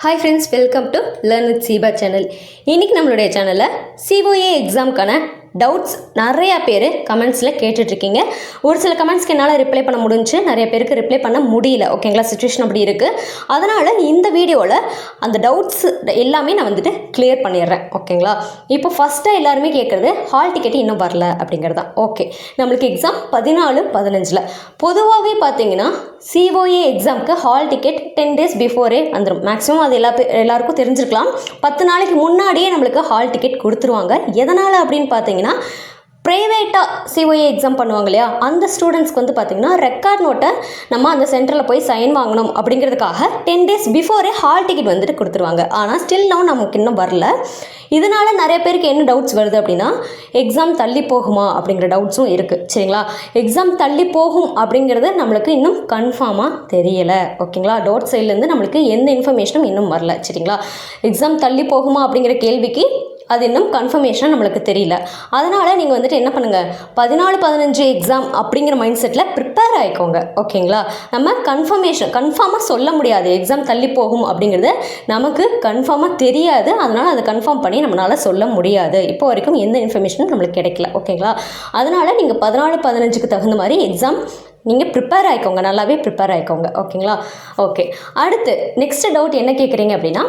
Hi friends, welcome to Learn with Siba channel. இன்னைக்கு நம்மளுடைய சேனல்ல COA எக்ஸாம்க்கான டவுட்ஸ் நிறைய பேர் கமெண்ட்ஸில் கேட்டுட்ருக்கீங்க. ஒரு சில கமெண்ட்ஸ்க்கு என்னால் ரிப்ளை பண்ண முடிஞ்சு, நிறைய பேருக்கு ரிப்ளை பண்ண முடியல. ஓகேங்களா, சுச்சுவேஷன் அப்படி இருக்குது. அதனால் இந்த வீடியோவில் அந்த டவுட்ஸ் எல்லாமே நான் வந்துட்டு கிளியர் பண்ணிடுறேன். ஓகேங்களா, இப்போ ஃபஸ்ட்டாக எல்லாருமே கேட்குறது ஹால் டிக்கெட் இன்னும் வரல அப்படிங்கிறது தான். ஓகே, நம்மளுக்கு எக்ஸாம் 14-15. பொதுவாகவே பார்த்தீங்கன்னா COA எக்ஸாமுக்கு ஹால் டிக்கெட் 10 days பிஃபோரே வந்துடும். மேக்ஸிமம் அது எல்லாருக்கும் தெரிஞ்சிருக்கலாம். 10 நாளைக்கு முன்னாடியே நம்மளுக்கு ஹால் டிக்கெட் கொடுத்துருவாங்க. எதனால் அப்படின்னு பார்த்தீங்கன்னா, ப்ரைவேட்டாக COA எக்ஸாம் பண்ணுவாங்க இல்லையா, அந்த ஸ்டூடெண்ட்ஸ்க்கு வந்து பார்த்திங்கன்னா ரெக்கார்ட் நோட்டை நம்ம அந்த சென்டரில் போய் சைன் வாங்கணும் அப்படிங்கிறதுக்காக 10 days பிஃபோரே ஹால் டிக்கெட் வந்துட்டு கொடுத்துருவாங்க. ஆனால் ஸ்டில் நவ் நமக்கு இன்னும் வரல. இதனால் நிறைய பேருக்கு என்ன டவுட்ஸ் வருது அப்படின்னா, எக்ஸாம் தள்ளி போகுமா அப்படிங்கிற டவுட்ஸும் இருக்குது. சரிங்களா, எக்ஸாம் தள்ளி போகும் அப்படிங்கிறது நம்மளுக்கு இன்னும் கன்ஃபார்மாக தெரியலை. ஓகேங்களா, டவுட் சைட்லேருந்து நம்மளுக்கு எந்த இன்ஃபர்மேஷனும் இன்னும் வரல. சரிங்களா, எக்ஸாம் தள்ளி போகுமா அப்படிங்கிற கேள்விக்கு அது இன்னும் கன்ஃபர்மேஷன் நம்மளுக்கு தெரியல. அதனால் நீங்கள் வந்துட்டு என்ன பண்ணுங்கள், 14-15 எக்ஸாம் அப்படிங்கிற மைண்ட் செட்டில் ப்ரிப்பேர் ஆகிக்கோங்க. ஓகேங்களா, நம்ம கன்ஃபார்மாக சொல்ல முடியாது. எக்ஸாம் தள்ளி போகும் அப்படிங்கிறது நமக்கு கன்ஃபார்மாக தெரியாது. அதனால் அதை கன்ஃபார்ம் பண்ணி நம்மளால் சொல்ல முடியாது. இப்போ வரைக்கும் எந்த இன்ஃபர்மேஷனும் நம்மளுக்கு கிடைக்கல. ஓகேங்களா, அதனால் நீங்கள் 14-15க்கு தகுந்த மாதிரி எக்ஸாம் நீங்கள் ப்ரிப்பேர் ஆகிக்கோங்க, நல்லாவே ப்ரிப்பேர் ஆகிக்கோங்க. ஓகேங்களா, ஓகே. அடுத்து நெக்ஸ்ட் டவுட் என்ன கேட்குறீங்க அப்படின்னா,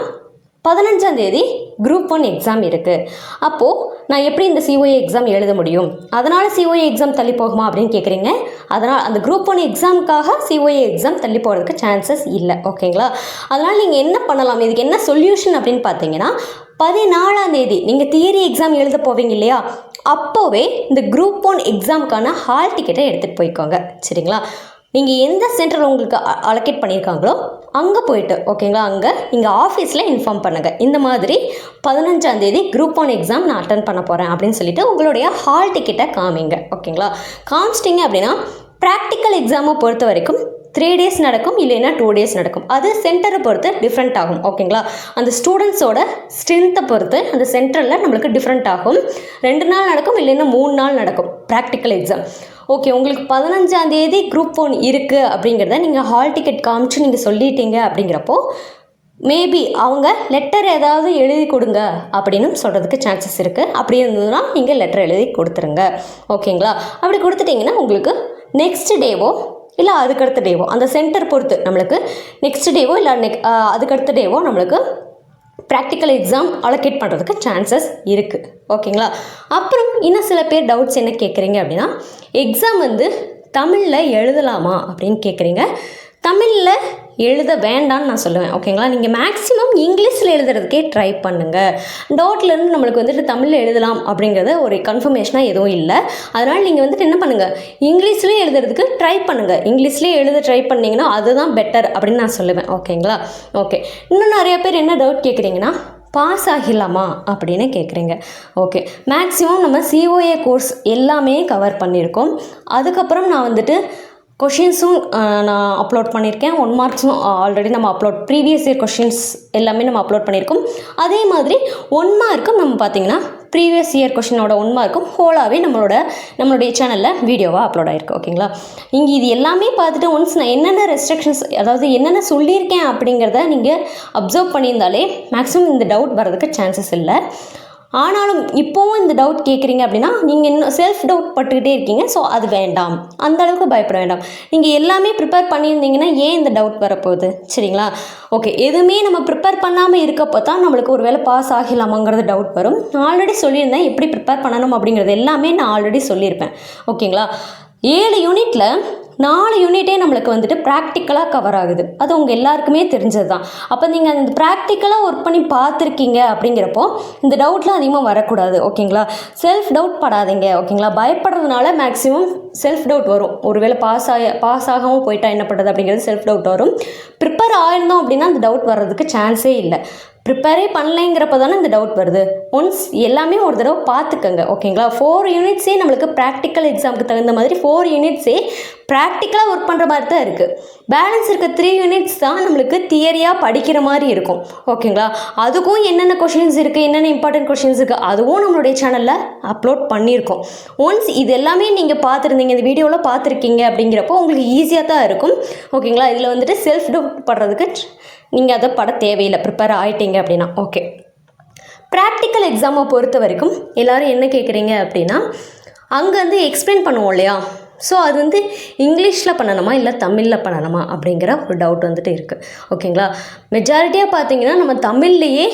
15ஆம் தேதி குரூப் 1 எக்ஸாம் இருக்குது. அப்போது நான் எப்படி இந்த COA எக்ஸாம் எழுத முடியும், அதனால் COA எக்ஸாம் தள்ளி போகுமா அப்படின்னு கேட்குறீங்க. அதனால் அந்த குரூப் 1 எக்ஸாமுக்காக COA எக்ஸாம் தள்ளி போகிறதுக்கு சான்சஸ் இல்லை. ஓகேங்களா, அதனால் நீங்கள் என்ன பண்ணலாம், இதுக்கு என்ன சொல்யூஷன் அப்படின்னு பார்த்தீங்கன்னா, 14ஆம் தேதி நீங்கள் தியரி எக்ஸாம் எழுத போவீங்க இல்லையா, அப்போவே இந்த குரூப் 1 எக்ஸாமுக்கான ஹால் டிக்கெட்டை எடுத்துகிட்டு போய்க்கோங்க. சரிங்களா, நீங்கள் எந்த சென்டரில் உங்களுக்கு அலோகேட் பண்ணியிருக்காங்களோ அங்கே போய்ட்டு, ஓகேங்களா, அங்கே நீங்கள் ஆஃபீஸில் இன்ஃபார்ம் பண்ணுங்கள். இந்த மாதிரி 15ஆம் தேதி குரூப் 1 எக்ஸாம் நான் அட்டன் பண்ண போகிறேன் அப்படின்னு சொல்லிட்டு உங்களுடைய ஹால் டிக்கெட்டை காமிங்க. ஓகேங்களா, காமிச்சிட்டிங்க அப்படின்னா ப்ராக்டிக்கல் எக்ஸாமை பொறுத்த வரைக்கும் 3 days நடக்கும், இல்லைன்னா 2 days நடக்கும். அது சென்டரை பொறுத்து டிஃப்ரெண்ட் ஆகும். ஓகேங்களா, அந்த ஸ்டூடெண்ட்ஸோட ஸ்ட்ரென்த்தை பொறுத்து அந்த சென்டரில் நம்மளுக்கு டிஃப்ரெண்ட் ஆகும். 2 நாள் நடக்கும், இல்லைன்னா 3 நாள் நடக்கும் ப்ராக்டிக்கல் எக்ஸாம். ஓகே, உங்களுக்கு 15ஆம் தேதி குரூப் 1 இருக்குது அப்படிங்கிறத நீங்கள் ஹால் டிக்கெட் காமிச்சு நீங்கள் சொல்லிட்டீங்க அப்படிங்கிறப்போ மேபி அவங்க லெட்டர் ஏதாவது எழுதி கொடுங்க அப்படின்னு சொல்கிறதுக்கு சான்சஸ் இருக்குது. அப்படி இருந்ததுன்னா நீங்கள் லெட்டர் எழுதி கொடுத்துருங்க. ஓகேங்களா, அப்படி கொடுத்துட்டிங்கன்னா உங்களுக்கு நெக்ஸ்ட் டேவோ இல்லை அதுக்கடுத்த டேவோ, அந்த சென்டர் பொறுத்து நம்மளுக்கு நெக்ஸ்ட் டேவோ இல்லை அதுக்கடுத்த டேவோ நம்மளுக்கு ப்ராக்டிக்கல் எக்ஸாம் அலோகேட் பண்ணுறதுக்கு சான்சஸ் இருக்குது. ஓகேங்களா, அப்புறம் இன்னும் சில பேர் டவுட்ஸ் என்ன கேட்குறீங்க அப்படின்னா, எக்ஸாம் வந்து தமிழில் எழுதலாமா அப்படின்னு கேட்குறீங்க. தமிழில் எழுத வேண்டான்னு நான் சொல்லுவேன். ஓகேங்களா, நீங்கள் மேக்ஸிமம் இங்கிலீஷில் எழுதுறதுக்கே ட்ரை பண்ணுங்கள். டவுட்லேருந்து நம்மளுக்கு வந்துட்டு தமிழில் எழுதலாம் அப்படிங்கிறது ஒரு கன்ஃபர்மேஷனாக எதுவும் இல்லை. அதனால் நீங்கள் வந்துட்டு என்ன பண்ணுங்கள், இங்கிலீஷ்லேயே எழுதுறதுக்கு ட்ரை பண்ணுங்கள். இங்கிலீஷ்லேயே எழுத ட்ரை பண்ணிங்கன்னா அதுதான் பெட்டர் அப்படின்னு நான் சொல்லுவேன். ஓகேங்களா, ஓகே. இன்னும் நிறைய பேர் என்ன டவுட் கேட்குறீங்கன்னா, பாஸ் ஆகிடலாமா அப்படின்னு கேட்குறீங்க. ஓகே, மேக்ஸிமம் நம்ம COA கோர்ஸ் எல்லாமே கவர் பண்ணியிருக்கோம். அதுக்கப்புறம் நான் வந்துட்டு கொஷின்ஸும் நான் அப்லோட் பண்ணியிருக்கேன். 1 marksம் ஆல்ரெடி நம்ம ப்ரீவியஸ் இயர் கொஷின்ஸ் எல்லாமே நம்ம அப்லோட் பண்ணியிருக்கோம். அதே மாதிரி 1 markம் நம்ம பார்த்திங்கன்னா ப்ரீவியஸ் இயர் கொஷினோட 1 markம் ஹோலாகவே நம்மளுடைய சேனலில் வீடியோவாக அப்லோட் ஆகிருக்கு. ஓகேங்களா, நீங்கள் இது எல்லாமே பார்த்துட்டு ஒன்ஸ் நான் என்னென்ன ரெஸ்ட்ரிக்ஷன்ஸ், அதாவது என்னென்ன சொல்லியிருக்கேன் அப்படிங்கிறத நீங்கள் அப்சர்வ் பண்ணியிருந்தாலே மேக்ஸிமம் இந்த டவுட் வர்றதுக்கு சான்சஸ் இல்லை. ஆனாலும் இப்போவும் இந்த டவுட் கேட்குறீங்க அப்படின்னா நீங்கள் இன்னும் செல்ஃப் டவுட் பட்டுக்கிட்டே இருக்கீங்க. ஸோ அது வேண்டாம், அந்த அளவுக்கு பயப்பட வேண்டாம். நீங்கள் எல்லாமே ப்ரிப்பேர் பண்ணியிருந்தீங்கன்னா ஏன் இந்த டவுட் வரப்போகுது? சரிங்களா, ஓகே. எதுவுமே நம்ம ப்ரிப்பேர் பண்ணாமல் இருக்கப்போ தான் நம்மளுக்கு ஒரு வேளை பாஸ் ஆகலாமாங்கிறது டவுட் வரும். நான் ஆல்ரெடி சொல்லியிருந்தேன் எப்படி ப்ரிப்பேர் பண்ணணும் அப்படிங்கிறது எல்லாமே நான் ஆல்ரெடி சொல்லியிருப்பேன். ஓகேங்களா, 7 யூனிட்டில் 4 யூனிட்டே நம்மளுக்கு வந்துட்டு ப்ராக்டிக்கலாக கவர் ஆகுது. அது உங்கள் எல்லாருக்குமே தெரிஞ்சது தான். அப்போ நீங்கள் அந்த ப்ராக்டிக்கலாக ஒர்க் பண்ணி பார்த்துருக்கீங்க அப்படிங்கிறப்போ இந்த டவுட்லாம் அதிகமாக வரக்கூடாது. ஓகேங்களா, செல்ஃப் டவுட் படாதீங்க. ஓகேங்களா, பயப்படுறதுனால மேக்ஸிமம் செல்ஃப் டவுட் வரும். ஒருவேளை பாஸ் ஆகாமல் போயிட்டா என்ன பண்ணுறது அப்படிங்கிறது செல்ஃப் டவுட் வரும். ப்ரிப்பேர் ஆயிருந்தோம் அப்படின்னா அந்த டவுட் வர்றதுக்கு சான்ஸே இல்லை. ப்ரிப்பேரே பண்ணலைங்கிறப்ப தானே இந்த டவுட் வருது. ஒன்ஸ் எல்லாமே ஒரு தடவை பார்த்துக்கங்க. ஓகேங்களா, 4 யூனிட்ஸே நம்மளுக்கு ப்ராக்டிக்கல் எக்ஸாமுக்கு தகுந்த மாதிரி 4 யூனிட்ஸே ப்ராக்டிக்கலாக ஒர்க் பண்ணுற மாதிரி தான் இருக்குது. பேலன்ஸ் இருக்க 3 யூனிட்ஸ் தான் நம்மளுக்கு தியரியாக படிக்கிற மாதிரி இருக்கும். ஓகேங்களா, அதுக்கும் என்னென்ன கொஷின்ஸ் இருக்குது, என்னென்ன இம்பார்ட்டன்ட் கொஷின்ஸ் இருக்குது, அதுவும் நம்மளுடைய சேனலில் அப்லோட் பண்ணியிருக்கோம். ஒன்ஸ் இது எல்லாமே நீங்கள் பார்த்துருந்தீங்க, இந்த வீடியோவில் பார்த்துருக்கீங்க அப்படிங்கிறப்போ உங்களுக்கு ஈஸியாக தான் இருக்கும். ஓகேங்களா, இதில் வந்துட்டு செல்ஃப் டவுட் படுறதுக்கு நீங்கள் அதை பட தேவையில்லை, ப்ரிப்பேர் ஆகிட்டீங்க அப்படின்னா. ஓகே, ப்ராக்டிக்கல் எக்ஸாமை பொறுத்த வரைக்கும் எல்லோரும் என்ன கேட்குறீங்க அப்படின்னா, அங்கே வந்து எக்ஸ்பிளைன் பண்ணுவோம் இல்லையா, ஸோ அது வந்து இங்கிலீஷில் பண்ணணுமா இல்லை தமிழில் பண்ணணுமா அப்படிங்கிற ஒரு டவுட் வந்துட்டு இருக்குது. ஓகேங்களா, மெஜாரிட்டியாக பார்த்தீங்கன்னா நம்ம தமிழ்லேயே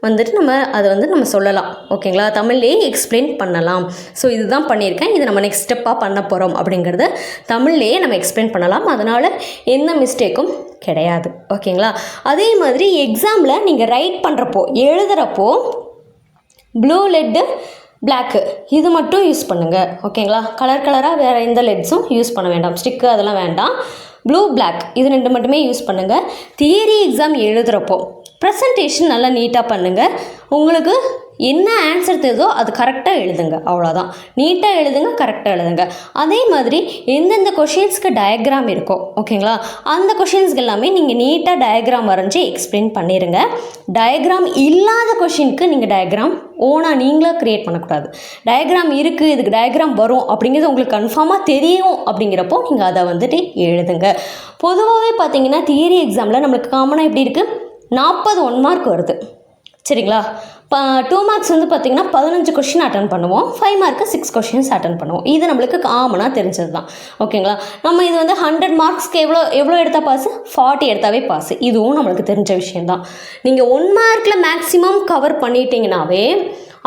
வந்துட்டு நம்ம சொல்லலாம். ஓகேங்களா, தமிழ்லேயே எக்ஸ்பிளைன் பண்ணலாம். ஸோ இதுதான் பண்ணியிருக்கேன், இது நம்ம நெக்ஸ்ட் ஸ்டெப்பாக பண்ண போகிறோம் அப்படிங்கிறத தமிழ்லேயே நம்ம எக்ஸ்பிளைன் பண்ணலாம். அதனால் எந்த மிஸ்டேக்கும் கிடையாது. ஓகேங்களா, அதே மாதிரி எக்ஸாமில் நீங்கள் ரைட் பண்ணுறப்போ, எழுதுகிறப்போ ப்ளூ லெட்டு பிளாக்கு இது மட்டும் யூஸ் பண்ணுங்கள். ஓகேங்களா, கலராக வேறு எந்த லெட்ஸும் யூஸ் பண்ண வேண்டாம், ஸ்டிக்கு அதெல்லாம் வேண்டாம். ப்ளூ பிளாக் இது 2 மட்டுமே யூஸ் பண்ணுங்கள். தியரி எக்ஸாம் எழுதுகிறப்போ ப்ரெசன்டேஷன் நல்லா நீட்டாக பண்ணுங்கள். உங்களுக்கு என்ன ஆன்சர் தெரியுதோ அது கரெக்டாக எழுதுங்க, அவ்வளோதான். நீட்டாக எழுதுங்க, கரெக்டாக எழுதுங்க. அதே மாதிரி எந்தெந்த கொஷின்ஸ்க்கு டயக்ராம் இருக்கோ, ஓகேங்களா, அந்த கொஷின்ஸ்க்கு எல்லாமே நீங்கள் நீட்டாக டயக்ராம் வரைஞ்சி எக்ஸ்பிளைன் பண்ணிடுங்க. டயக்ராம் இல்லாத கொஷினுக்கு நீங்கள் டயக்ராம் ஓனாக நீங்களாக க்ரியேட் பண்ணக்கூடாது. டயக்ராம் இருக்குது, இதுக்கு டயக்ராம் வரும் அப்படிங்கிறது உங்களுக்கு கன்ஃபார்மாக தெரியும் அப்படிங்கிறப்போ நீங்கள் அதை வந்துட்டு எழுதுங்க. பொதுவாகவே பார்த்தீங்கன்னா தியரி எக்ஸாமில் நம்மளுக்கு காமனாக எப்படி இருக்குது, 40 1 மார்க் வருது. சரிங்களா, 2 மார்க்ஸ் வந்து பார்த்திங்கன்னா 15 கொஷின் அட்டன் பண்ணுவோம், 5 மார்க்கு 6 கொஷின்ஸ் அட்டன் பண்ணுவோம். இது நம்மளுக்கு காமனாக தெரிஞ்சது தான். ஓகேங்களா, நம்ம இது வந்து 100 மார்க்ஸ்க்கு எவ்வளோ எடுத்தால் பாஸு, 40 எடுத்தாவே பாஸு. இதுவும் நம்மளுக்கு தெரிஞ்ச விஷயந்தான். நீங்கள் 1 மார்க்கில் மேக்ஸிமம் கவர் பண்ணிட்டீங்கன்னாவே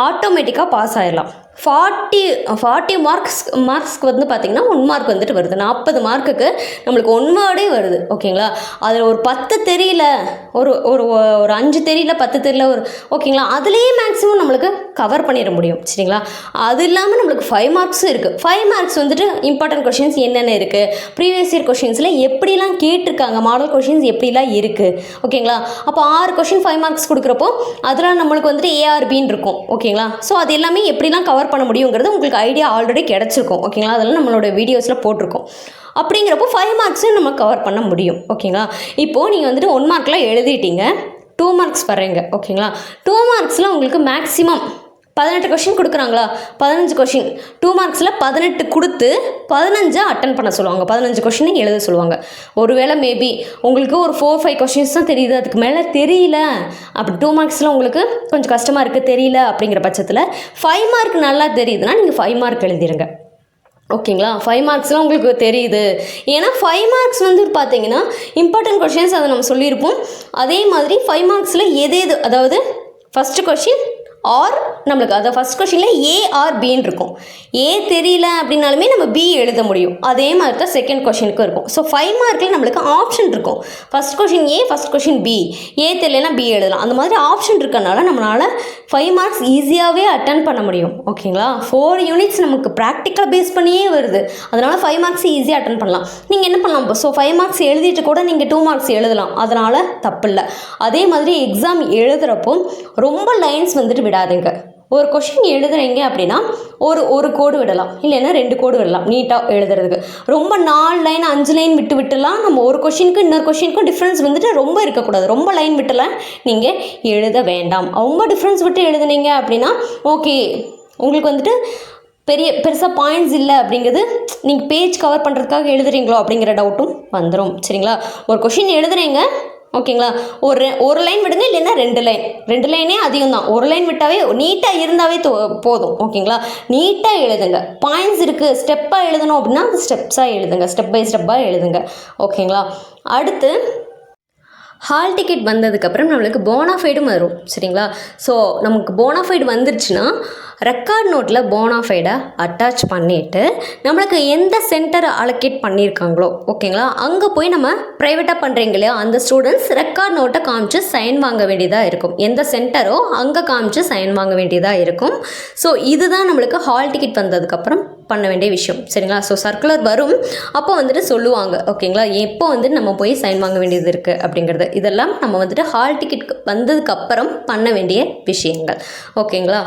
ஆட்டோமேட்டிக்காக பாஸ் ஆகிடலாம். 40 மார்க்ஸ்க்கு வந்து பார்த்திங்கன்னா 1 மார்க் வந்துட்டு வருது. 40 மார்க்குக்கு நம்மளுக்கு 1 வேர்டே வருது. ஓகேங்களா, அதில் ஒரு 10 தெரியல, ஒரு 5 தெரியல, 10 தெரியல, ஓகேங்களா, அதுலேயே மேக்ஸிமம் நம்மளுக்கு கவர் பண்ணிட முடியும். சரிங்களா, அது இல்லாமல் நம்மளுக்கு 5 மார்க்ஸும் இருக்குது. 5 மார்க்ஸ் வந்துட்டு இம்பார்ட்டன்ட் கொஷின்ஸ் என்னென்ன இருக்குது, ப்ரீவியஸ் இயர் கொஷின்ஸில் எப்படிலாம் கேட்டிருக்காங்க, மாடல் கொஷின்ஸ் எப்படிலாம் இருக்குது. ஓகேங்களா, அப்போ 6 கொஷின் 5 மார்க்ஸ் கொடுக்குறப்போ அதில் நம்மளுக்கு வந்துட்டு ஏஆர்பின்னு இருக்கும். ஓகேங்களா, ஸோ அது எல்லாமே எப்படிலாம் கவர் பண்ண முடியுங்கிறது உங்களுக்கு ஐடியா ஆல்ரெடி கிடச்சிருக்கும். ஓகேங்களா, அதெல்லாம் நம்மளோட வீடியோஸில் போட்டிருக்கோம். அப்படிங்கிறப்போ 5 மார்க்ஸும் நம்ம கவர் பண்ண முடியும். ஓகேங்களா, இப்போது நீங்கள் வந்துட்டு 1 மார்க்கில் எழுதிட்டீங்க, 2 மார்க்ஸ் வர்றீங்க. ஓகேங்களா, 2 மார்க்ஸில் உங்களுக்கு மேக்ஸிமம் 18 கொஷின் கொடுக்குறாங்களா, 15 கொஷின் 2 மார்க்ஸில் 18 கொடுத்து 15 அட்டன் பண்ண சொல்லுவாங்க, 15 கொஷினை எழுத சொல்லுவாங்க. ஒருவேளை மேபி உங்களுக்கு ஒரு 4-5 கொஷின்ஸ் தான் தெரியுது, அதுக்கு மேலே தெரியல, அப்படி 2 மார்க்ஸில் உங்களுக்கு கொஞ்சம் கஷ்டமாக இருக்குது, தெரியல அப்படிங்கிற பட்சத்தில் 5 மார்க் நல்லா தெரியுதுன்னா நீங்கள் 5 மார்க் எழுதிருங்க. ஓகேங்களா, 5 மார்க்ஸ்லாம் உங்களுக்கு தெரியுது. ஏன்னா 5 மார்க்ஸ் வந்து பார்த்தீங்கன்னா இம்பார்ட்டன்ட் கொஷின்ஸ் அதை நம்ம சொல்லியிருப்போம். அதே மாதிரி 5 மார்க்ஸில் எது அதாவது ஃபஸ்ட்டு கொஷின் ஆர் நம்மளுக்கு அதை ஃபஸ்ட் கொஷினில் ஏ ஆர் பின்னு இருக்கும். ஏ தெரியல அப்படின்னாலுமே நம்ம பி எழுத முடியும். அதே மாதிரி தான் செகண்ட் கொஷினுக்கும் இருக்கும். ஸோ 5 மார்க்கில் நம்மளுக்கு ஆப்ஷன் இருக்கும். ஃபஸ்ட் கொஷின் ஏ, ஃபஸ்ட் கொஷின் பி, ஏ தெரியலனா பி எழுதலாம். அந்த மாதிரி ஆப்ஷன் இருக்கனால நம்மளால் 5 மார்க்ஸ் ஈஸியாகவே அட்டன் பண்ண முடியும். ஓகேங்களா, 4 யூனிட்ஸ் நமக்கு ப்ராக்டிக்கல் பேஸ் பண்ணியே வருது. அதனால் 5 மார்க்ஸ் ஈஸியாக அட்டன் பண்ணலாம். நீங்கள் என்ன பண்ணலாம், இப்போ 5 மார்க்ஸ் எழுதிட்டு கூட நீங்கள் 2 மார்க்ஸ் எழுதலாம், அதனால் தப்பு இல்லை. அதே மாதிரி எக்ஸாம் எழுதுகிறப்போ ரொம்ப லைன்ஸ் வந்துட்டு விடாதுங்க. ஒரு கொஷின் எழுதுறீங்க அப்படின்னா ஒரு கோடு விடலாம், இல்லைன்னா 2 கோடு விடலாம் நீட்டாக எழுதுறதுக்கு. ரொம்ப 4 லைன் 5 லைன் விட்டுலாம் நம்ம ஒரு கொஷினுக்கு இன்னொரு கொஷினுக்கும் டிஃப்ரென்ஸ் வந்துட்டு ரொம்ப இருக்கக்கூடாது. ரொம்ப லைன் விட்டுலாம் நீங்கள் எழுத வேண்டாம். ரொம்ப டிஃப்ரென்ஸ் விட்டு எழுதுனீங்க அப்படின்னா ஓகே, உங்களுக்கு வந்துட்டு பெருசாக பாயிண்ட்ஸ் இல்லை அப்படிங்கிறது, நீங்கள் பேஜ் கவர் பண்ணுறதுக்காக எழுதுறீங்களோ அப்படிங்கிற டவுட்டும் வந்துடும். சரிங்களா, ஒரு கொஷின் எழுதுறீங்க, ஓகேங்களா, ஒரு லைன் விடுங்க, இல்லைன்னா 2 லைனே அதிகம் தான். ஒரு லைன் விட்டாவே நீட்டாக இருந்தாவே போதும். ஓகேங்களா, நீட்டாக எழுதுங்க. பாயிண்ட்ஸ் இருக்குது, ஸ்டெப்பாக எழுதணும் அப்படின்னா அது ஸ்டெப்ஸாக எழுதுங்க, ஸ்டெப் பை ஸ்டெப்பாக எழுதுங்க. ஓகேங்களா, அடுத்து ஹால் டிக்கெட் வந்ததுக்கப்புறம் நம்மளுக்கு போனாஃபைடும் வரும். சரிங்களா, ஸோ நமக்கு போனாஃபைடு வந்துருச்சுன்னா ரெக்கார்ட் நோட்டில் போனாஃபைடை அட்டாச் பண்ணிவிட்டு நம்மளுக்கு எந்த சென்டரை அலோகேட் பண்ணியிருக்காங்களோ, ஓகேங்களா, அங்கே போய் நம்ம ப்ரைவேட்டாக பண்ணுறீங்க இல்லையா, அந்த ஸ்டூடெண்ட்ஸ் ரெக்கார்ட் நோட்டை காமிச்சு சைன் வாங்க வேண்டியதாக இருக்கும். எந்த சென்டரோ அங்கே காமிச்சு சைன் வாங்க வேண்டியதாக இருக்கும். ஸோ இதுதான் நம்மளுக்கு ஹால் டிக்கெட் வந்ததுக்கப்புறம் பண்ண வேண்டிய விஷயம். சரிங்களா, ஸோ சர்க்குலர் வரும், அப்போ வந்துட்டு சொல்லுவாங்க. ஓகேங்களா, எப்போ வந்துட்டு நம்ம போய் சைன் வாங்க வேண்டியது இருக்குது அப்படிங்கிறது, இதெல்லாம் நம்ம வந்துட்டு ஹால் டிக்கெட் வந்ததுக்கப்புறம் பண்ண வேண்டிய விஷயங்கள். ஓகேங்களா,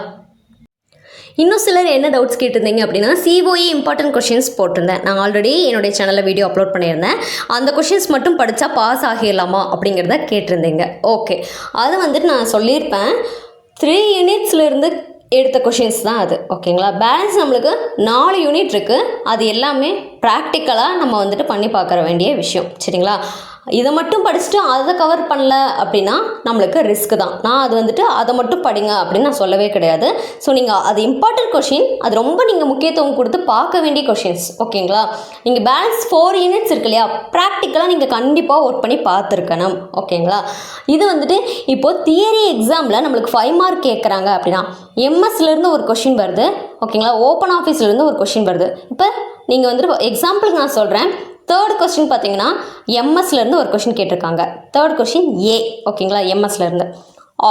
இன்னும் சிலர் என்ன டவுட்ஸ் கேட்டிருந்தீங்க அப்படின்னா, சிஓஏ இம்பார்ட்டன்ட் கொஷின்ஸ் போட்டிருந்தேன். நான் ஆல்ரெடி என்னுடைய சேனலில் வீடியோ அப்லோட் பண்ணியிருந்தேன். அந்த கொஷின்ஸ் மட்டும் படித்தா பாஸ் ஆகிடலாமா அப்படிங்கிறத கேட்டிருந்தீங்க. ஓகே, அது வந்துட்டு நான் சொல்லியிருப்பேன், 3 யூனிட்ஸ்லேருந்து எடுத்த கொஷின்ஸ் தான் அது. ஓகேங்களா, பேலன்ஸ் நம்மளுக்கு 4 யூனிட் இருக்குது. அது எல்லாமே ப்ராக்டிக்கலாக நம்ம வந்துட்டு பண்ணி பார்க்குற வேண்டிய விஷயம். சரிங்களா, இதை மட்டும் படிச்சுட்டு அதை கவர் பண்ணல அப்படின்னா நம்மளுக்கு ரிஸ்க் தான். நான் அது வந்துட்டு அதை மட்டும் படிங்க அப்படின்னு நான் சொல்லவே கிடையாது. ஸோ நீங்கள் அது இம்பார்ட்டன்ட் கொஷின், அது ரொம்ப நீங்கள் முக்கியத்துவம் கொடுத்து பார்க்க வேண்டிய கொஷின்ஸ். ஓகேங்களா? நீங்கள் பேலன்ஸ் 4 யூனிட்ஸ் இருக்கு இல்லையா, ப்ராக்டிக்கலாக நீங்கள் கண்டிப்பாக ஒர்க் பண்ணி பார்த்துருக்கணும். ஓகேங்களா? இது வந்துட்டு இப்போது தியரி எக்ஸாமில் நம்மளுக்கு 5 மார்க் கேட்குறாங்க அப்படின்னா எம்எஸ்லேருந்து ஒரு கொஷின் வருது. ஓகேங்களா? ஓப்பன் ஆஃபீஸ்லேருந்து ஒரு கொஷின் வருது. இப்போ நீங்கள் வந்துட்டு எக்ஸாம்பிளுக்கு நான் சொல்கிறேன். தேர்ட் கொஸ்டின் பார்த்தீங்கன்னா எம்எஸ்லேருந்து ஒரு கொஷின் கேட்டிருக்காங்க. தேர்ட் கொஷின் ஏ. ஓகேங்களா? எம்எஸ்லேருந்து.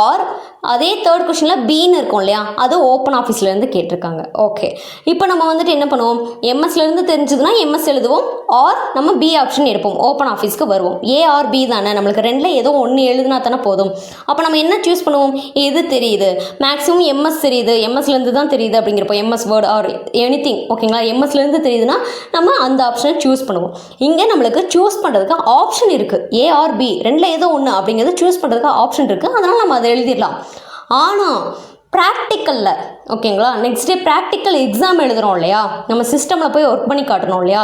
ஆர் அதே தேர்ட் கொஷினில் பின்னு இருக்கும் இல்லையா, அது ஓப்பன் ஆஃபீஸ்லேருந்து கேட்டிருக்காங்க. ஓகே, இப்போ நம்ம வந்துட்டு என்ன பண்ணுவோம், எம்எஸ்லேருந்து தெரிஞ்சதுன்னா எம்எஸ் எழுதுவோம், ஆர் நம்ம பி ஆப்ஷன் எடுப்போம், ஓப்பன் ஆஃபீஸ்க்கு வருவோம். ஏ ஆர் பி தானே, நம்மளுக்கு ரெண்டில் ஏதோ ஒன்று எழுதுனா தானே போதும். அப்போ நம்ம என்ன சூஸ் பண்ணுவோம், எது தெரியுது, மேக்ஸிமம் எம்எஸ் தெரியுது, எம்எஸ்லேருந்து தான் தெரியுது அப்படிங்கிறப்போ எம்எஸ் வேர்ட் ஆர் எனிதிங். ஓகேங்களா? எம்எஸ்லேருந்து தெரியுதுன்னா நம்ம அந்த ஆப்ஷனை சூஸ் பண்ணுவோம். இங்கே நம்மளுக்கு சூஸ் பண்ணுறதுக்கு ஆப்ஷன் இருக்குது. ஏ ஆர் பி ரெண்டில் ஏதோ ஒன்று அப்படிங்கிறது சூஸ் பண்ணுறதுக்கு ஆப்ஷன் இருக்குது. அதனால் நம்ம அதை எழுதிடலாம். ஆனால் ப்ராக்டிக்கலில், ஓகேங்களா, நெக்ஸ்ட் டே ப்ராக்டிக்கல் எக்ஸாம் எழுதுகிறோம் இல்லையா, நம்ம சிஸ்டமில் போய் ஒர்க் பண்ணி காட்டணும் இல்லையா,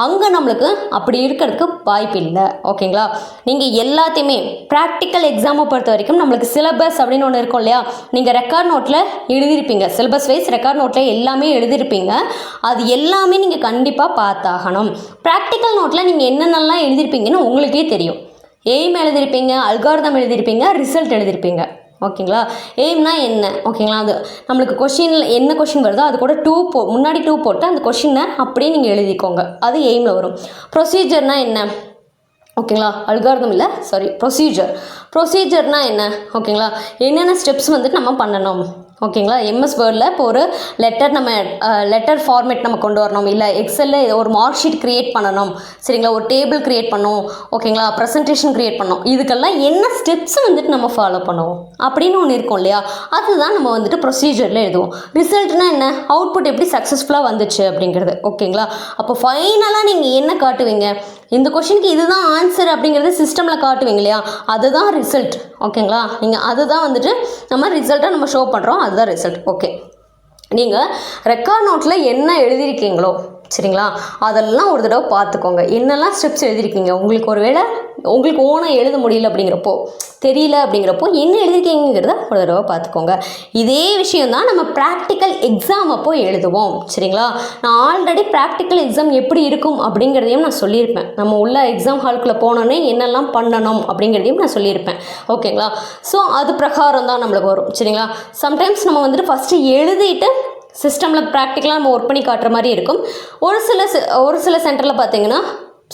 அங்கே நம்மளுக்கு அப்படி இருக்கிறதுக்கு வாய்ப்பு இல்லை. ஓகேங்களா? நீங்கள் எல்லாத்தையுமே ப்ராக்டிக்கல் எக்ஸாமை பொறுத்த வரைக்கும் நம்மளுக்கு சிலபஸ் அப்படின்னு ஒன்று இருக்கும் இல்லையா, நீங்கள் ரெக்கார்ட் நோட்டில் எழுதியிருப்பீங்க, சிலபஸ் வைஸ் ரெக்கார்ட் நோட்டில் எல்லாமே எழுதியிருப்பீங்க. அது எல்லாமே நீங்கள் கண்டிப்பாக பார்த்தாகணும். ப்ராக்டிக்கல் நோட்டில் நீங்கள் என்னென்னலாம் எழுதியிருப்பீங்கன்னு உங்களுக்கே தெரியும். எய்ம் எழுதியிருப்பீங்க, அல்காரிதம் எழுதியிருப்பீங்க, ரிசல்ட் எழுதியிருப்பீங்க. ஓகேங்களா? எய்ம்னா என்ன? ஓகேங்களா? அது நம்மளுக்கு கொஷினில் என்ன கொஷின் வருதோ அது கூட முன்னாடி 2 போட்டு அந்த கொஷினை அப்படியே நீங்கள் எழுதிக்கோங்க. அது எய்மில் வரும். ப்ரொசீஜர்னால் என்ன? ஓகேங்களா? அல்காரிதம் இல்லை, சாரி, ப்ரொசீஜர்னால் என்ன? ஓகேங்களா? என்னென்ன ஸ்டெப்ஸ் வந்துட்டு நம்ம பண்ணணும். ஓகேங்களா? எம்எஸ் வேர்டில் இப்போ ஒரு லெட்டர் ஃபார்மேட் நம்ம கொண்டு வரணும், இல்லை எக்ஸலில் ஒரு மார்க் ஷீட் க்ரியேட் பண்ணணும், சரிங்களா, ஒரு டேபிள் க்ரியேட் பண்ணணும், ஓகேங்களா, ப்ரெசன்டேஷன் க்ரியேட் பண்ணணும். இதுக்கெல்லாம் என்ன ஸ்டெப்ஸ் வந்துட்டு நம்ம ஃபாலோ பண்ணுவோம் அப்படின்னு ஒன்று இருக்கும் இல்லையா, அதுதான் நம்ம வந்துட்டு ப்ரொசீஜரில் எழுதுவோம். ரிசல்ட்னா என்ன? அவுட்புட் எப்படி சக்ஸஸ்ஃபுல்லாக வந்துச்சு அப்படிங்கிறது. ஓகேங்களா? அப்போ ஃபைனலாக நீங்கள் என்ன காட்டுவீங்க, இந்த கொஷினுக்கு இதுதான் ஆன்சர் அப்படிங்கிறது சிஸ்டமில் காட்டுவீங்க இல்லையா, அதுதான் ரிசல்ட். ஓகேங்களா? நீங்கள் அதுதான் வந்துட்டு நம்ம ரிசல்ட்டை நம்ம ஷோ பண்ணுறோம், அதுதான் ரிசல்ட். ஓகே, நீங்கள் ரெக்கார்ட் நோட்டில் என்ன எழுதியிருக்கீங்களோ, சரிங்களா, அதெல்லாம் ஒரு தடவை பார்த்துக்கோங்க. என்னெல்லாம் ஸ்டெப்ஸ் எழுதியிருக்கீங்க, உங்களுக்கு ஓனாக எழுத முடியல அப்படிங்கிறப்போ, தெரியல அப்படிங்கிறப்போ என்ன எழுதியிருக்கீங்கிறத ஒரு தடவை பார்த்துக்கோங்க. இதே விஷயந்தான் நம்ம ப்ராக்டிக்கல் எக்ஸாம் அப்போ எழுதுவோம். சரிங்களா? நான் ஆல்ரெடி ப்ராக்டிக்கல் எக்ஸாம் எப்படி இருக்கும் அப்படிங்கிறதையும் நான் சொல்லியிருப்பேன். நம்ம உள்ள எக்ஸாம் ஹாலுக்குள்ளே போனோன்னே என்னெல்லாம் பண்ணணும் அப்படிங்கிறதையும் நான் சொல்லியிருப்பேன். ஓகேங்களா? ஸோ அது பிரகாரம் தான் நம்மளுக்கு வரும். சரிங்களா? சம்டைம்ஸ் நம்ம வந்துட்டு ஃபஸ்ட்டு எழுதிட்டு சிஸ்டமில் ப்ராக்டிக்கலாக நம்ம ஒர்க் பண்ணி காட்டுற மாதிரி இருக்கும். ஒரு சில சென்டரில் பார்த்தீங்கன்னா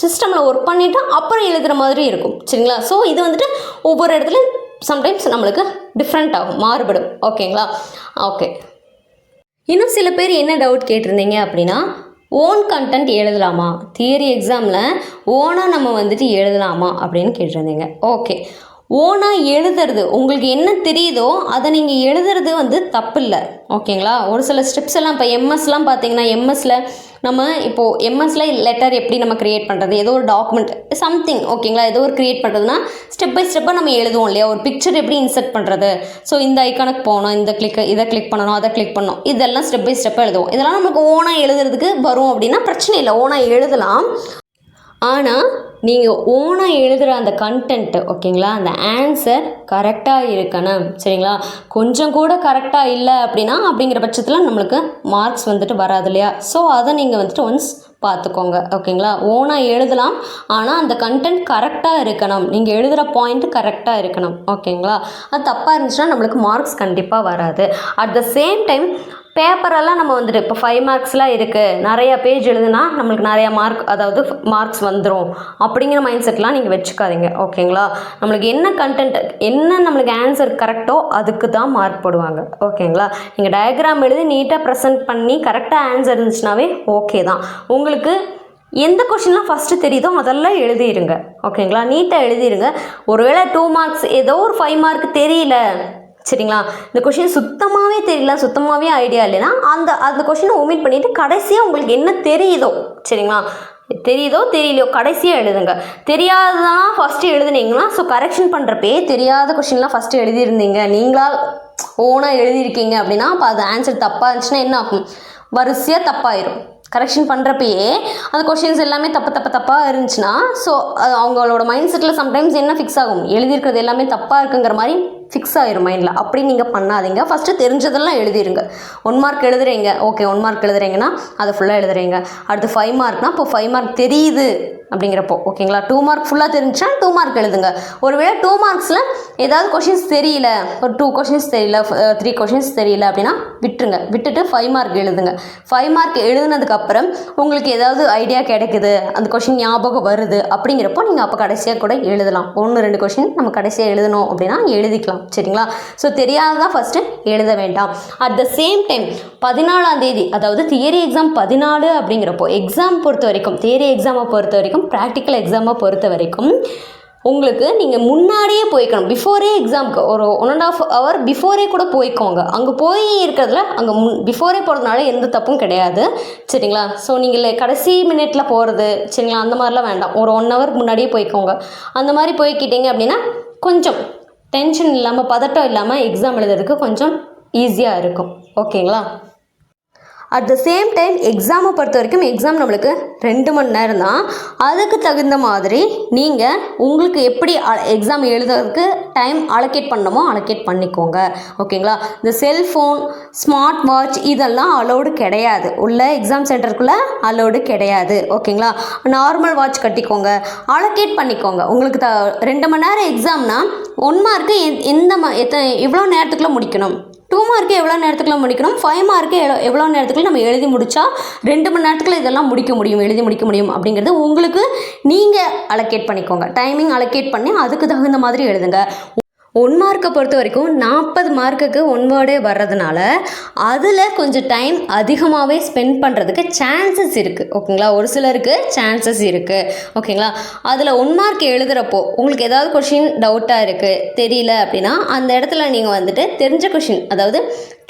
சிஸ்டமில் ஒர்க் பண்ணிவிட்டு அப்புறம் எழுதுகிற மாதிரி இருக்கும். சரிங்களா? ஸோ இது வந்துட்டு ஒவ்வொரு இடத்துலையும் சம்டைம்ஸ் நம்மளுக்கு டிஃப்ரெண்ட் ஆகும், மாறுபடும். ஓகேங்களா? ஓகே, இன்னும் சில பேர் என்ன டவுட் கேட்டிருந்தீங்க அப்படின்னா, ஓன் கண்டென்ட் எழுதலாமா, தியரி எக்ஸாமில் ஓனாக நம்ம வந்துட்டு எழுதலாமா அப்படின்னு கேட்டிருந்தீங்க. ஓகே, ஓனாக எழுதுறது உங்களுக்கு என்ன தெரியுதோ அதை நீங்கள் எழுதுறது வந்து தப்பு இல்லை. ஓகேங்களா? ஒரு சில ஸ்டெப்ஸ் எல்லாம் இப்போ எம்எஸ்லாம் பார்த்தீங்கன்னா, எம்எஸ்சில் லெட்டர் எப்படி நம்ம க்ரியேட் பண்ணுறது, ஏதோ ஒரு டாக்குமெண்ட் சம்திங், ஓகேங்களா, ஏதோ ஒரு க்ரியேட் பண்ணுறதுனா ஸ்டெப் பை ஸ்டெப்பாக நம்ம எழுதுவோம் இல்லையா, ஒரு பிக்சர் எப்படி இன்சர்ட் பண்ணுறது, ஸோ இந்த ஐக்கானுக்கு போகணும், இதை கிளிக் பண்ணணும், அதை கிளிக் பண்ணணும், இதெல்லாம் ஸ்டெப் பை ஸ்டெப்பாக எழுதுவோம். இதெல்லாம் நமக்கு ஓனாக எழுதுறதுக்கு வரும் அப்படின்னா பிரச்சனை இல்லை, ஓனாக எழுதலாம். ஆனால் நீங்கள் ஓனாக எழுதுகிற அந்த கண்டென்ட்டு, ஓகேங்களா, அந்த ஆன்சர் கரெக்டாக இருக்கணும். சரிங்களா? கொஞ்சம் கூட கரெக்டாக இல்லை அப்படிங்கிற பட்சத்தில் நம்மளுக்கு மார்க்ஸ் வந்துட்டு வராது இல்லையா. ஸோ அதை நீங்கள் வந்துட்டு ஒன்ஸ் பார்த்துக்கோங்க. ஓகேங்களா? ஓனாக எழுதலாம், ஆனால் அந்த கண்டென்ட் கரெக்டாக இருக்கணும், நீங்கள் எழுதுகிற பாயிண்ட்டு கரெக்டாக இருக்கணும். ஓகேங்களா? அது தப்பாக இருந்துச்சுன்னா நம்மளுக்கு மார்க்ஸ் கண்டிப்பாக வராது. அட் த சேம் டைம் பேப்பரெல்லாம் நம்ம வந்துட்டு இப்போ 5 மார்க்ஸ்லாம் இருக்குது, நிறையா பேஜ் எழுதுனா நம்மளுக்கு நிறையா மார்க்ஸ் வந்துடும் அப்படிங்கிற மைண்ட் செட்லாம் நீங்கள் வச்சுக்காதீங்க. ஓகேங்களா? நம்மளுக்கு என்ன கண்டென்ட், என்ன நம்மளுக்கு ஆன்சர் கரெக்டோ அதுக்கு தான் மார்க் போடுவாங்க. ஓகேங்களா? நீங்கள் டயக்ராம் எழுதி நீட்டாக ப்ரெசென்ட் பண்ணி கரெக்டாக ஆன்சர் இருந்துச்சுனாவே ஓகே தான். உங்களுக்கு எந்த கொஷின்லாம் ஃபஸ்ட்டு தெரியுதோ அதெல்லாம் எழுதிடுங்க. ஓகேங்களா? நீட்டாக எழுதிடுங்க. ஒருவேளை 2 மார்க்ஸ் ஏதோ ஒரு 5 மார்க் தெரியல, சரிங்களா, இந்த கொஷின் சுத்தமாகவே தெரியல, சுத்தமாகவே ஐடியா இல்லைன்னா அந்த கொஷினை ஒமிட் பண்ணிவிட்டு கடைசியாக உங்களுக்கு என்ன தெரியுதோ, சரிங்களா, தெரியுதோ தெரியலையோ கடைசியாக எழுதுங்க. தெரியாததெல்லாம் ஃபஸ்ட்டு எழுதுனீங்கன்னா, ஸோ கரெக்ஷன் பண்ணுறப்பே தெரியாத கொஷின்லாம் ஃபஸ்ட்டு எழுதியிருந்தீங்க, நீங்களா ஓனாக எழுதியிருக்கீங்க அப்படின்னா அப்போ அது ஆன்சர் தப்பாக இருந்துச்சுன்னா என்ன ஆகும், வரிசையாக தப்பாயிரும். கரெக்ஷன் பண்ணுறப்பயே அந்த கொஷின்ஸ் எல்லாமே தப்பாக இருந்துச்சுன்னா ஸோ அவங்களோட மைண்ட் செட்டில் சம்டைம்ஸ் என்ன ஃபிக்ஸ் ஆகும், எழுதியிருக்கிறது எல்லாமே தப்பாக இருக்குங்கிற மாதிரி ஃபிக்ஸ் ஆயிரும் மைண்டில். அப்படி நீங்கள் பண்ணாதீங்க. ஃபஸ்ட்டு தெரிஞ்சதெல்லாம் எழுதிருங்க. 1 மார்க் எழுதுறீங்க, ஓகே 1 மார்க் எழுதுறீங்கன்னா அதை ஃபுல்லாக எழுதுறீங்க. அடுத்து 5 மார்க்னால் இப்போ 5 மார்க் தெரியுது அப்படிங்கிறப்போ ஓகேங்களா. 2 மார்க் ஃபுல்லாக தெரிஞ்சுன்னா 2 மார்க் எழுதுங்க. ஒருவேளை 2 மார்க்ஸில் ஏதாவது கொஷின்ஸ் தெரியல, ஒரு 2 கொஷின்ஸ் தெரியல, 3 கொஷின்ஸ் தெரியல அப்படின்னா விட்டுருங்க. விட்டுட்டு 5 மார்க் எழுதுங்க. 5 மார்க் எழுதுனதுக்கப்புறம் உங்களுக்கு ஏதாவது ஐடியா கிடைக்குது, அந்த கொஷின் ஞாபகம் வருது அப்படிங்கிறப்போ நீங்கள் அப்போ கடைசியாக கூட எழுதலாம். 1-2 கொஷின் நம்ம கடைசியாக எழுதணும் அப்படின்னா எழுதிக்கலாம். சரிங்களா. ஸோ தெரியாததான் ஃபஸ்ட்டு எழுத வேண்டாம். அட் த சேம் டைம் 14ஆம் தேதி அதாவது தியரி எக்ஸாம் 14 அப்படிங்கிறப்போ எக்ஸாம் பொறுத்த வரைக்கும், தியரி எக்ஸாமை பொறுத்த வரைக்கும், ப்ராக்டிக்கல் எக்ஸாமை பொறுத்த வரைக்கும் உங்களுக்கு நீங்கள் முன்னாடியே போய்க்கணும். பிஃபோரே எக்ஸாமுக்கு ஒரு 1.5 hour பிஃபோரே கூட போய்க்கோங்க. அங்கே போய் இருக்கிறதுல அங்கே பிஃபோரே போகிறதுனால எந்த தப்பும் கிடையாது. சரிங்களா. ஸோ நீங்கள் கடைசி மினிட்டில் போகிறது சரிங்களா அந்த மாதிரிலாம் வேண்டாம். ஒரு 1 hour முன்னாடியே போய்க்கோங்க. அந்த மாதிரி போய்க்கிட்டீங்க அப்படின்னா கொஞ்சம் டென்ஷன் இல்லாமல் பதட்டம் இல்லாமல் எக்ஸாம் எழுதுறதுக்கு கொஞ்சம் ஈஸியாக இருக்கும். ஓகேங்களா. அட் த சேம் டைம் எக்ஸாமை பொறுத்த வரைக்கும் எக்ஸாம் நம்மளுக்கு 2 மணி நேரம் தான். அதுக்கு தகுந்த மாதிரி நீங்கள் உங்களுக்கு எப்படி எக்ஸாம் எழுதுறதுக்கு டைம் அலோகேட் பண்ணணுமோ அலோகேட் பண்ணிக்கோங்க. ஓகேங்களா. இந்த செல்ஃபோன், ஸ்மார்ட் வாட்ச் இதெல்லாம் அலோடு கிடையாது. உள்ள எக்ஸாம் சென்டருக்குள்ளே அலோடு கிடையாது. ஓகேங்களா. நார்மல் வாட்ச் கட்டிக்கோங்க, அலோகேட் பண்ணிக்கோங்க. உங்களுக்கு 2 மணி நேரம் எக்ஸாம்னா 1 மார்க்கு எவ்வளோ நேரத்துக்குள்ளே முடிக்கணும், 2 மார்க்கு எவ்வளோ நேரத்துக்குள்ள முடிக்கணும், 5 மார்க்கு எவ்வளோ நேரத்துக்குள்ள நம்ம எழுதி முடித்தா 2 மணி நேரத்துக்குள்ள இதெல்லாம் எழுதி முடிக்க முடியும் அப்படிங்கிறது உங்களுக்கு நீங்கள் அலோகேட் பண்ணிக்கோங்க. டைமிங் அலோகேட் பண்ணி அதுக்கு தகுந்த மாதிரி எழுதுங்க. 1 மார்க்கை பொறுத்த வரைக்கும் 40 மார்க்குக்கு 1 வேர்டே வர்றதுனால அதில் கொஞ்சம் டைம் அதிகமாகவே ஸ்பெண்ட் பண்ணுறதுக்கு சான்சஸ் இருக்குது. ஓகேங்களா. ஒரு சிலருக்கு சான்சஸ் இருக்குது. ஓகேங்களா. அதில் 1 மார்க் எழுதுகிறப்போ உங்களுக்கு ஏதாவது கொஷின் டவுட்டாக இருக்குது, தெரியல அப்படின்னா அந்த இடத்துல நீங்கள் வந்துட்டு தெரிஞ்ச கொஷின், அதாவது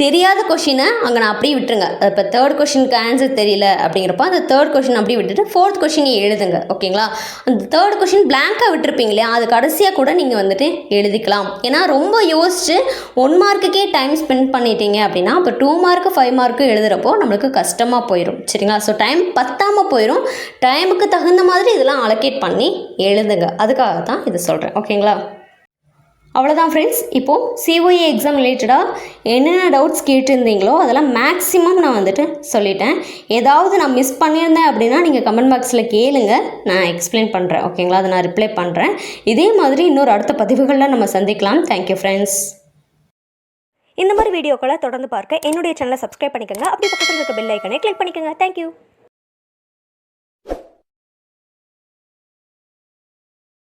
தெரியாத கொஷினை அங்கே நான் அப்படியே விட்டுருங்க. இப்போ 3rd கொஷினுக்கு ஆன்சர் தெரியல அப்படிங்கிறப்ப அந்த 3rd கொஷின் அப்படியே விட்டுட்டு 4th கொஷினை எழுதுங்க. ஓகேங்களா. அந்த 3rd கொஷின் பிளாங்காக விட்டுருப்பீங்க இல்லையா, அது கடைசியாக கூட நீங்கள் வந்துட்டு எழுதிக்கலாம். ஏன்னா ரொம்ப யோசிச்சு 1 மார்க்குக்கே டைம் ஸ்பெண்ட் பண்ணிட்டீங்க அப்படின்னா இப்போ 2 மார்க்கு 5 மார்க்கு எழுதுகிறப்போ நம்மளுக்கு கஷ்டமாக போயிடும். சரிங்களா. ஸோ டைம் பத்தாமல் போயிடும். டைமுக்கு தகுந்த மாதிரி இதெல்லாம் அலோகேட் பண்ணி எழுதுங்க. அதுக்காக தான் இதை சொல்கிறேன். ஓகேங்களா. அவ்வளோதான் ஃப்ரெண்ட்ஸ். இப்போது COA எக்ஸாம் ரிலேட்டடாக என்னென்ன டவுட்ஸ் கேட்டிருந்தீங்களோ அதெல்லாம் மேக்ஸிமம் நான் வந்துட்டு சொல்லிட்டேன். ஏதாவது நான் மிஸ் பண்ணியிருந்தேன் அப்படின்னா நீங்கள் கமெண்ட் பாக்ஸில் கேளுங்க, நான் எக்ஸ்பிளைன் பண்ணுறேன். ஓகேங்களா. அதை நான் ரிப்ளை பண்ணுறேன். இதே மாதிரி இன்னொரு அடுத்த பதிவுகளில் நம்ம சந்திக்கலாம். Thank you friends. இந்த மாதிரி வீடியோக்களை தொடர்ந்து பார்க்க என்னுடைய சேனலை சப்ஸ்கிரைப் பண்ணிக்கோங்க. அப்படி பக்கத்தில் இருக்க பெல் ஐக்கனை கிளிக் பண்ணிக்கோங்க. தேங்க்யூ.